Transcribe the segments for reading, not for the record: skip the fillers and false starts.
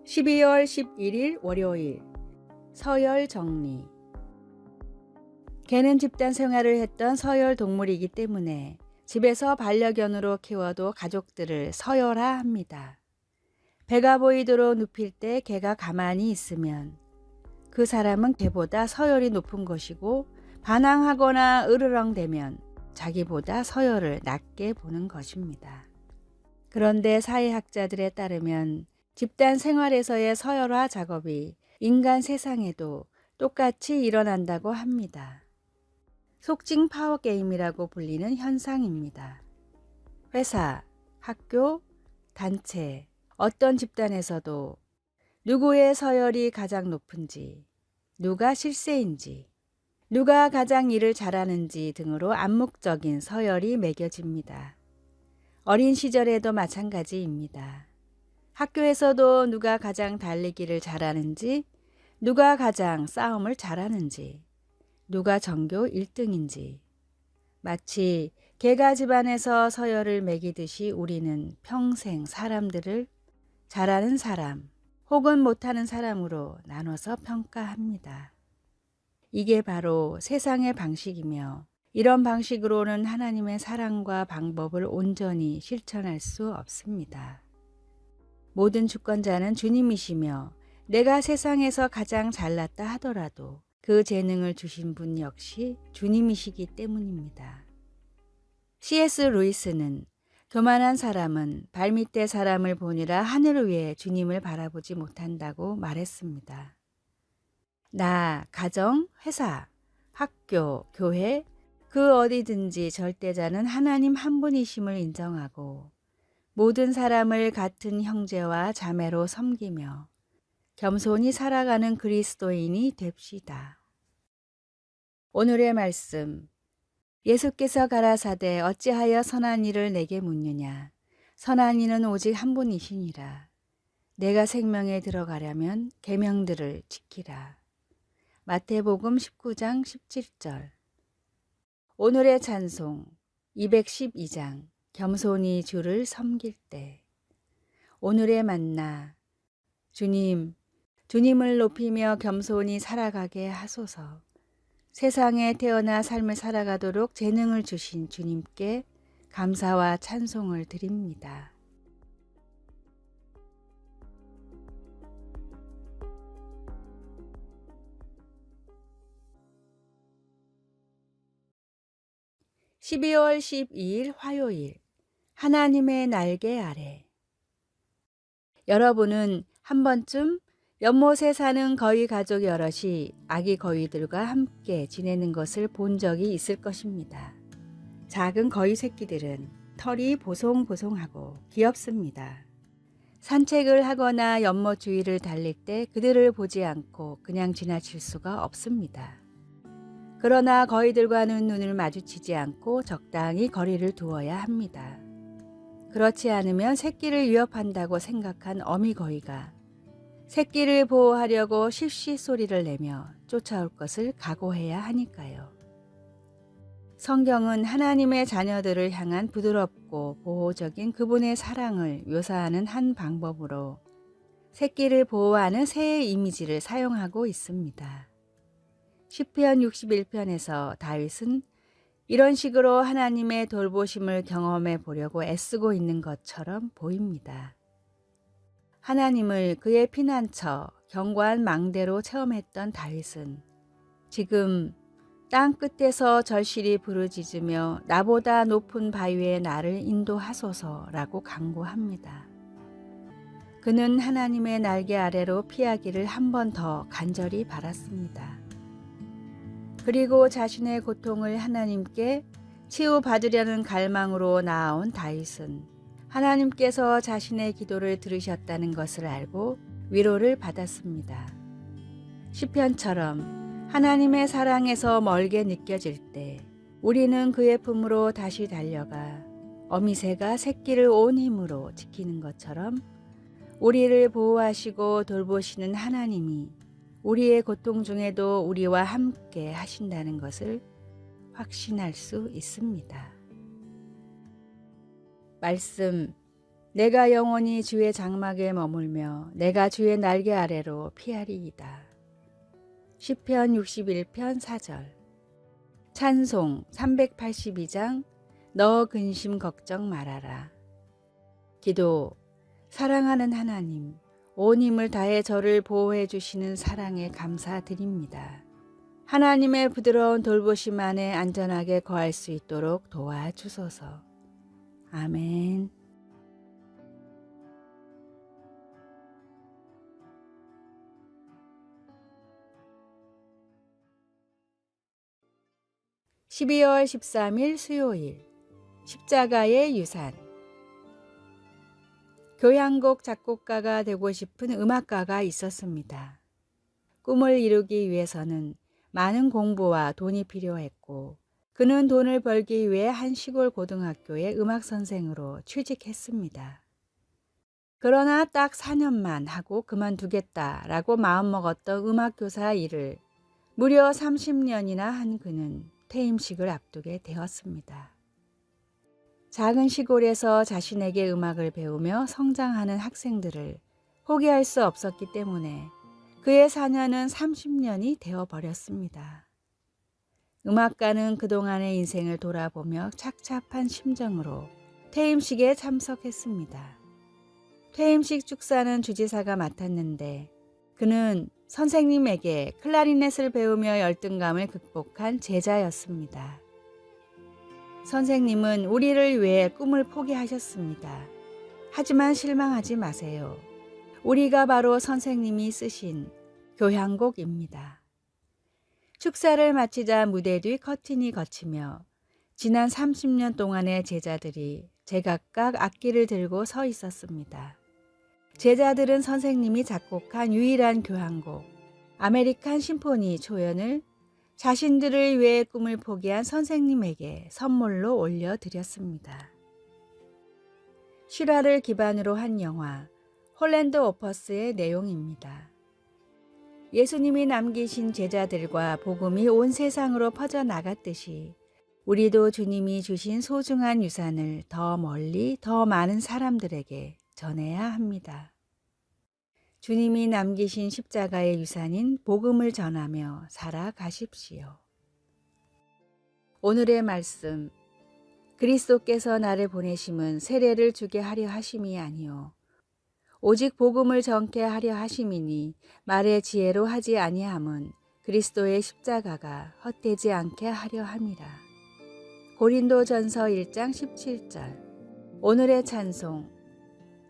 12월 11일 월요일 서열 정리. 개는 집단 생활을 했던 서열 동물이기 때문에 집에서 반려견으로 키워도 가족들을 서열화 합니다. 배가 보이도록 눕힐 때 개가 가만히 있으면 그 사람은 개보다 서열이 높은 것이고, 반항하거나 으르렁대면 자기보다 서열을 낮게 보는 것입니다. 그런데 사회학자들에 따르면 집단 생활에서의 서열화 작업이 인간 세상에도 똑같이 일어난다고 합니다. 속칭 파워게임이라고 불리는 현상입니다. 회사, 학교, 단체, 어떤 집단에서도 누구의 서열이 가장 높은지, 누가 실세인지, 누가 가장 일을 잘하는지 등으로 암묵적인 서열이 매겨집니다. 어린 시절에도 마찬가지입니다. 학교에서도 누가 가장 달리기를 잘하는지, 누가 가장 싸움을 잘하는지, 누가 전교 1등인지, 마치 개가 집안에서 서열을 매기듯이 우리는 평생 사람들을 잘하는 사람 혹은 못하는 사람으로 나눠서 평가합니다. 이게 바로 세상의 방식이며, 이런 방식으로는 하나님의 사랑과 방법을 온전히 실천할 수 없습니다. 모든 주권자는 주님이시며, 내가 세상에서 가장 잘났다 하더라도 그 재능을 주신 분 역시 주님이시기 때문입니다. C.S. 루이스는 교만한 사람은 발밑에 사람을 보느라 하늘을 위해 주님을 바라보지 못한다고 말했습니다. 나, 가정, 회사, 학교, 교회, 그 어디든지 절대자는 하나님 한 분이심을 인정하고 모든 사람을 같은 형제와 자매로 섬기며 겸손히 살아가는 그리스도인이 됩시다. 오늘의 말씀. 예수께서 가라사대 어찌하여 선한 일을 내게 묻느냐. 선한 이는 오직 한 분이시니라. 내가 생명에 들어가려면 계명들을 지키라. 마태복음 19장 17절. 오늘의 찬송 212장 겸손히 주를 섬길 때. 오늘의 만나. 주님을 높이며 겸손히 살아가게 하소서. 세상에 태어나 삶을 살아가도록 재능을 주신 주님께 감사와 찬송을 드립니다. (12월 12일) 화요일 하나님의 날개 아래. 여러분은 한 번쯤 연못에 사는 거위 가족 여럿이 아기 거위들과 함께 지내는 것을 본 적이 있을 것입니다. 작은 거위 새끼들은 털이 보송보송하고 귀엽습니다. 산책을 하거나 연못 주위를 달릴 때 그들을 보지 않고 그냥 지나칠 수가 없습니다. 그러나 거위들과는 눈을 마주치지 않고 적당히 거리를 두어야 합니다. 그렇지 않으면 새끼를 위협한다고 생각한 어미 거위가 새끼를 보호하려고 실시 소리를 내며 쫓아올 것을 각오해야 하니까요. 성경은 하나님의 자녀들을 향한 부드럽고 보호적인 그분의 사랑을 묘사하는 한 방법으로 새끼를 보호하는 새의 이미지를 사용하고 있습니다. 시편 61편에서 다윗은 이런 식으로 하나님의 돌보심을 경험해 보려고 애쓰고 있는 것처럼 보입니다. 하나님을 그의 피난처, 견고한 망대로 체험했던 다윗은 지금 땅 끝에서 절실히 부르짖으며 나보다 높은 바위에 나를 인도하소서라고 간구합니다. 그는 하나님의 날개 아래로 피하기를 한 번 더 간절히 바랐습니다. 그리고 자신의 고통을 하나님께 치유받으려는 갈망으로 나아온 다윗은 하나님께서 자신의 기도를 들으셨다는 것을 알고 위로를 받았습니다. 시편처럼 하나님의 사랑에서 멀게 느껴질 때 우리는 그의 품으로 다시 달려가 어미새가 새끼를 온 힘으로 지키는 것처럼 우리를 보호하시고 돌보시는 하나님이 우리의 고통 중에도 우리와 함께 하신다는 것을 확신할 수 있습니다. 말씀, 내가 영원히 주의 장막에 머물며 내가 주의 날개 아래로 피하리이다. 시편 61편 4절. 찬송 382장 너 근심 걱정 말아라. 기도, 사랑하는 하나님, 온 힘을 다해 저를 보호해 주시는 사랑에 감사드립니다. 하나님의 부드러운 돌보심 안에 안전하게 거할 수 있도록 도와주소서. 아멘. (12월 13일) 수요일 십자가의 유산. 교향곡 작곡가가 되고 싶은 음악가가 있었습니다. 꿈을 이루기 위해서는 많은 공부와 돈이 필요했고 그는 돈을 벌기 위해 한 시골 고등학교의 음악 선생으로 취직했습니다. 그러나 딱 4년만 하고 그만두겠다라고 마음먹었던 음악교사 일을 무려 30년이나 한 그는 퇴임식을 앞두게 되었습니다. 작은 시골에서 자신에게 음악을 배우며 성장하는 학생들을 포기할 수 없었기 때문에 그의 4년은 30년이 되어버렸습니다. 음악가는 그동안의 인생을 돌아보며 착잡한 심정으로 퇴임식에 참석했습니다. 퇴임식 축사는 주지사가 맡았는데 그는 선생님에게 클라리넷을 배우며 열등감을 극복한 제자였습니다. 선생님은 우리를 위해 꿈을 포기하셨습니다. 하지만 실망하지 마세요. 우리가 바로 선생님이 쓰신 교향곡입니다. 축사를 마치자 무대 뒤 커튼이 걷히며 지난 30년 동안의 제자들이 제각각 악기를 들고 서 있었습니다. 제자들은 선생님이 작곡한 유일한 교향곡 아메리칸 심포니 초연을 자신들을 위해 꿈을 포기한 선생님에게 선물로 올려드렸습니다. 실화를 기반으로 한 영화 홀랜드 오퍼스의 내용입니다. 예수님이 남기신 제자들과 복음이 온 세상으로 퍼져나갔듯이 우리도 주님이 주신 소중한 유산을 더 멀리 더 많은 사람들에게 전해야 합니다. 주님이 남기신 십자가의 유산인 복음을 전하며 살아가십시오. 오늘의 말씀, 그리스도께서 나를 보내심은 세례를 주게 하려 하심이 아니요 오직 복음을 전케 하려 하심이니 말의 지혜로 하지 아니함은 그리스도의 십자가가 헛되지 않게 하려 함이라. 고린도전서 1장 17절. 오늘의 찬송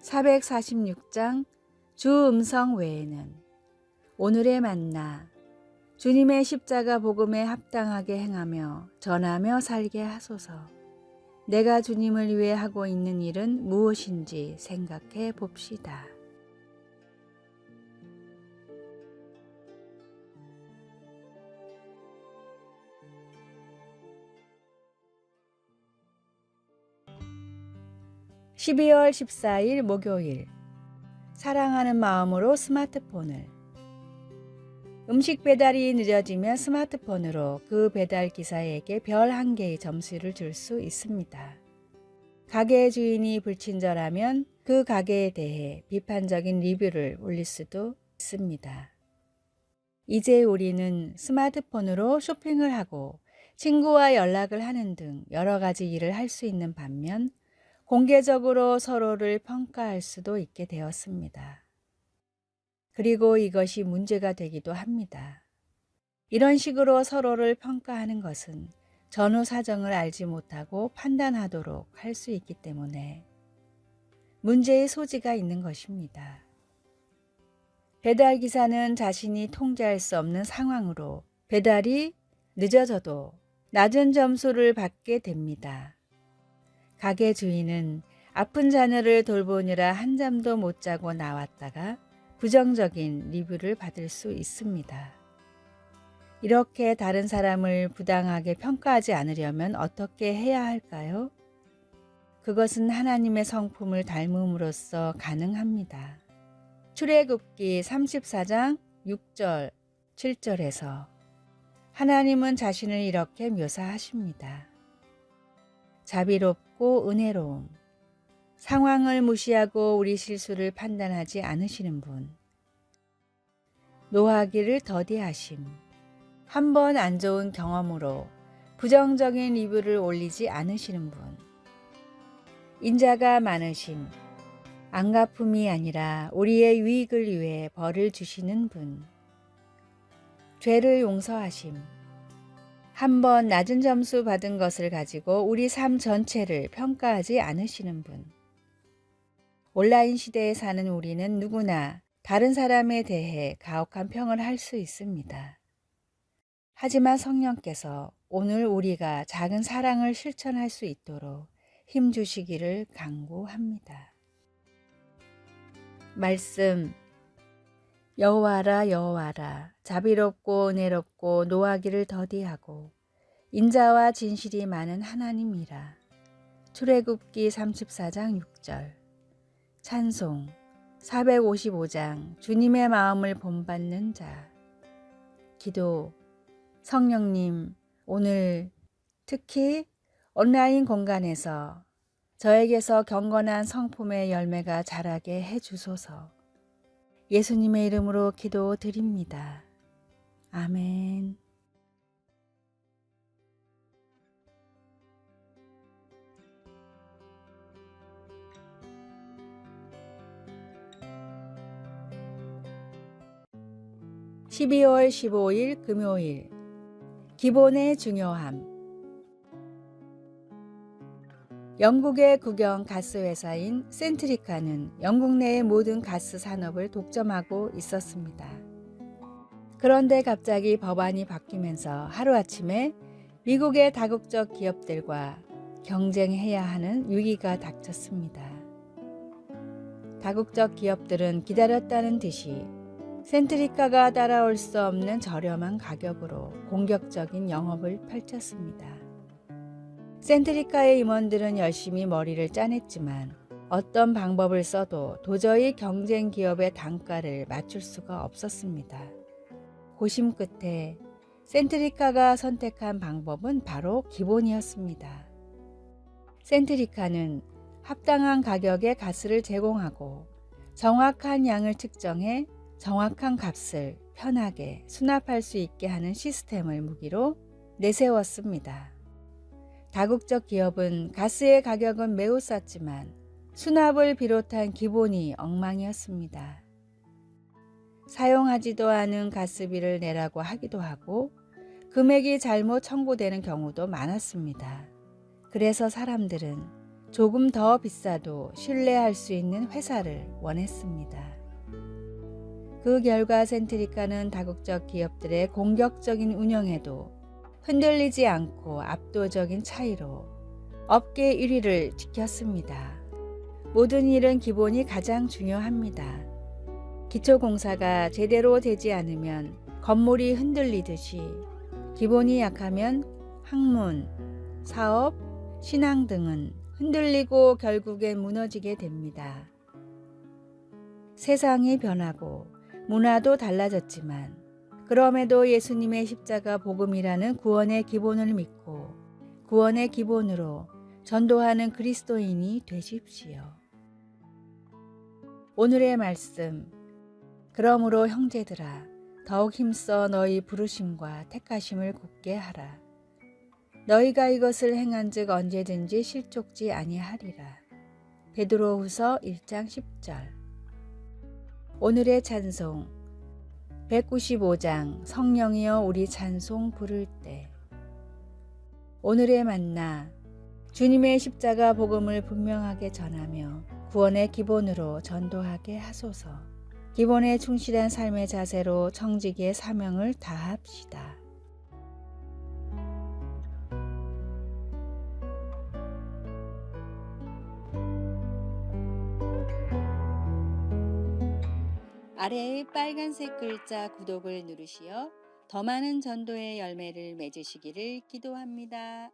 446장 주 음성 외에는. 오늘의 만나, 주님의 십자가 복음에 합당하게 행하며 전하며 살게 하소서. 내가 주님을 위해 하고 있는 일은 무엇인지 생각해 봅시다. (12월 14일) 목요일. 사랑하는 마음으로 스마트폰을. 음식 배달이 늦어지면 스마트폰으로 그 배달 기사에게 별 1개의 점수를 줄 수 있습니다. 가게 주인이 불친절하면 그 가게에 대해 비판적인 리뷰를 올릴 수도 있습니다. 이제 우리는 스마트폰으로 쇼핑을 하고 친구와 연락을 하는 등 여러 가지 일을 할 수 있는 반면 공개적으로 서로를 평가할 수도 있게 되었습니다. 그리고 이것이 문제가 되기도 합니다. 이런 식으로 서로를 평가하는 것은 전후 사정을 알지 못하고 판단하도록 할 수 있기 때문에 문제의 소지가 있는 것입니다. 배달기사는 자신이 통제할 수 없는 상황으로 배달이 늦어져도 낮은 점수를 받게 됩니다. 가게 주인은 아픈 자녀를 돌보느라 한잠도 못 자고 나왔다가 부정적인 리뷰를 받을 수 있습니다. 이렇게 다른 사람을 부당하게 평가하지 않으려면 어떻게 해야 할까요? 그것은 하나님의 성품을 닮음으로써 가능합니다. 출애굽기 34장 6절, 7절에서 하나님은 자신을 이렇게 묘사하십니다. 자비롭고 은혜로움, 상황을 무시하고 우리 실수를 판단하지 않으시는 분, 노하기를 더디하심, 한 번 안 좋은 경험으로 부정적인 리뷰를 올리지 않으시는 분, 인자가 많으심, 안갚음이 아니라 우리의 유익을 위해 벌을 주시는 분, 죄를 용서하심, 한 번 낮은 점수 받은 것을 가지고 우리 삶 전체를 평가하지 않으시는 분. 온라인 시대에 사는 우리는 누구나 다른 사람에 대해 가혹한 평을 할 수 있습니다. 하지만 성령께서 오늘 우리가 작은 사랑을 실천할 수 있도록 힘 주시기를 간구합니다. 말씀, 여호와라 여호와라, 자비롭고 은혜롭고 노하기를 더디하고 인자와 진실이 많은 하나님이라. 출애굽기 34장 6절. 찬송 455장 주님의 마음을 본받는 자. 기도, 성령님, 오늘 특히 온라인 공간에서 저에게서 경건한 성품의 열매가 자라게 해주소서. 예수님의 이름으로 기도드립니다. 아멘. (12월 15일) 금요일. 기본의 중요함. 영국의 국영 가스회사인 센트리카는 영국 내의 모든 가스 산업을 독점하고 있었습니다. 그런데 갑자기 법안이 바뀌면서 하루아침에 미국의 다국적 기업들과 경쟁해야 하는 위기가 닥쳤습니다. 다국적 기업들은 기다렸다는 듯이 센트리카가 따라올 수 없는 저렴한 가격으로 공격적인 영업을 펼쳤습니다. 센트리카의 임원들은 열심히 머리를 짜냈지만 어떤 방법을 써도 도저히 경쟁 기업의 단가를 맞출 수가 없었습니다. 고심 끝에 센트리카가 선택한 방법은 바로 기본이었습니다. 센트리카는 합당한 가격에 가스를 제공하고 정확한 양을 측정해 정확한 값을 편하게 수납할 수 있게 하는 시스템을 무기로 내세웠습니다. 다국적 기업은 가스의 가격은 매우 쌌지만 수납을 비롯한 기본이 엉망이었습니다. 사용하지도 않은 가스비를 내라고 하기도 하고 금액이 잘못 청구되는 경우도 많았습니다. 그래서 사람들은 조금 더 비싸도 신뢰할 수 있는 회사를 원했습니다. 그 결과 센트리카는 다국적 기업들의 공격적인 운영에도 흔들리지 않고 압도적인 차이로 업계 1위를 지켰습니다. 모든 일은 기본이 가장 중요합니다. 기초공사가 제대로 되지 않으면 건물이 흔들리듯이 기본이 약하면 학문, 사업, 신앙 등은 흔들리고 결국엔 무너지게 됩니다. 세상이 변하고 문화도 달라졌지만 그럼에도 예수님의 십자가 복음이라는 구원의 기본을 믿고 구원의 기본으로 전도하는 그리스도인이 되십시오. 오늘의 말씀. 그러므로 형제들아 더욱 힘써 너희 부르심과 택하심을 굳게 하라. 너희가 이것을 행한즉 언제든지 실족지 아니하리라. 베드로후서 1장 10절. 오늘의 찬송 195장 성령이여 우리 찬송 부를 때. 오늘의 만나 주님의 십자가 복음을 분명하게 전하며 구원의 기본으로 전도하게 하소서. 기본에 충실한 삶의 자세로 청지기의 사명을 다합시다. 아래의 빨간색 글자 구독을 누르시어 더 많은 전도의 열매를 맺으시기를 기도합니다.